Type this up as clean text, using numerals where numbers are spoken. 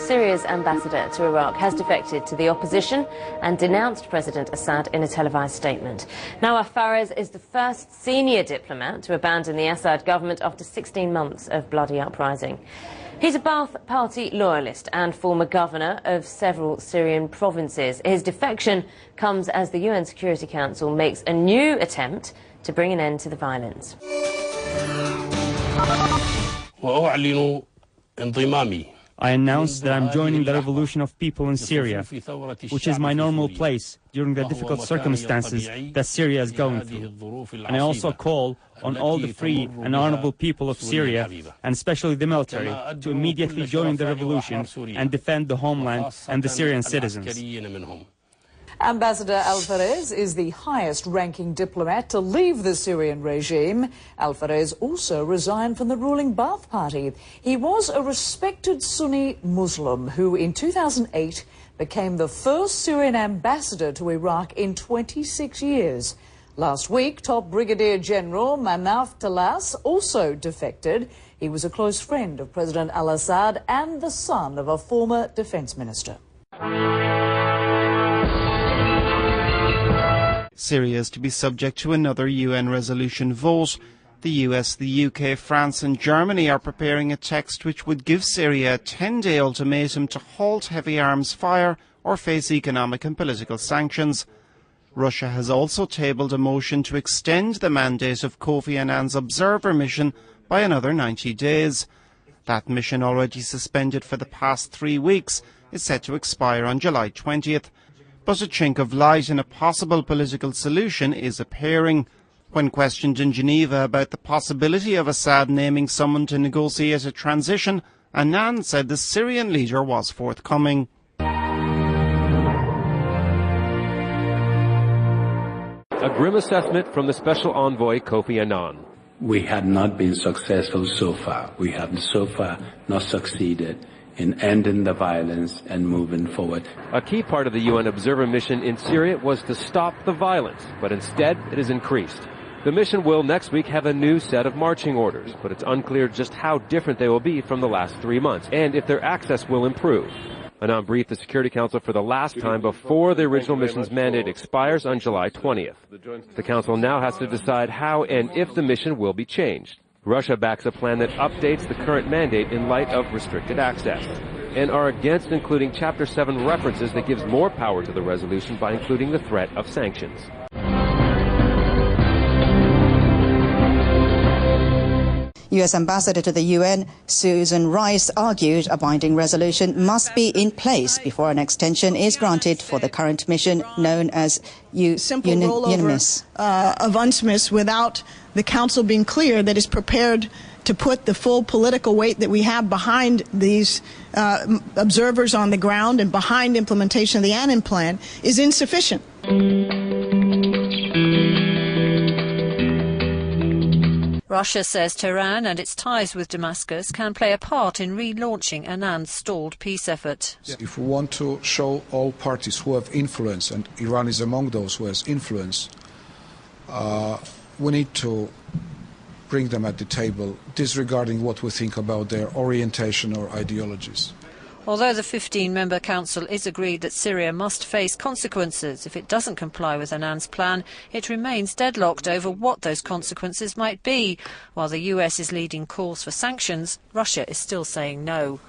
Syria's ambassador to Iraq has defected to the opposition and denounced President Assad in a televised statement. Nawaf Fares is the first senior diplomat to abandon the Assad government after 16 months of bloody uprising. He's a Ba'ath Party loyalist and former governor of several Syrian provinces. His defection comes as the UN Security Council makes a new attempt to bring an end to the violence. I announced that I'm joining the revolution of people in Syria, which is my normal place during the difficult circumstances that Syria is going through. And I also call on all the free and honorable people of Syria, and especially the military, to immediately join the revolution and defend the homeland and the Syrian citizens. Ambassador Al-Fares is the highest-ranking diplomat to leave the Syrian regime. Al-Fares also resigned from the ruling Ba'ath Party. He was a respected Sunni Muslim who, in 2008, became the first Syrian ambassador to Iraq in 26 years. Last week, top Brigadier General Manaf Talas also defected. He was a close friend of President al-Assad and the son of a former defence minister. Syria is to be subject to another UN resolution vote. The US, the UK, France and Germany are preparing a text which would give Syria a 10-day ultimatum to halt heavy arms fire or face economic and political sanctions. Russia has also tabled a motion to extend the mandate of Kofi Annan's observer mission by another 90 days. That mission, already suspended for the past 3 weeks, is set to expire on July 20th. But a chink of light in a possible political solution is appearing. When questioned in Geneva about the possibility of Assad naming someone to negotiate a transition, Annan said the Syrian leader was forthcoming. A grim assessment from the Special Envoy Kofi Annan. We had not been successful so far. We have so far not succeeded in ending the violence and moving forward. A key part of the UN observer mission in Syria was to stop the violence, but instead it has increased. The mission will next week have a new set of marching orders, but it's unclear just how different they will be from the last 3 months, and if their access will improve. Annan briefed the Security Council for the last time before the original mission's mandate expires on July 20th. The Council now has to decide how and if the mission will be changed. Russia backs a plan that updates the current mandate in light of restricted access, and are against including Chapter 7 references that gives more power to the resolution by including the threat of sanctions. U.S. Ambassador to the UN, Susan Rice, argued a binding resolution must be in place before an extension is granted for the current mission known as UNMISS. Of UNMISS without the Council being clear that it's prepared to put the full political weight that we have behind these observers on the ground and behind implementation of the Annan Plan is insufficient. Russia says Tehran and its ties with Damascus can play a part in relaunching Annan's stalled peace effort. If we want to show all parties who have influence, and Iran is among those who has influence, we need to bring them at the table, disregarding what we think about their orientation or ideologies. Although the 15-member council is agreed that Syria must face consequences if it doesn't comply with Annan's plan, it remains deadlocked over what those consequences might be. While the US is leading calls for sanctions, Russia is still saying no.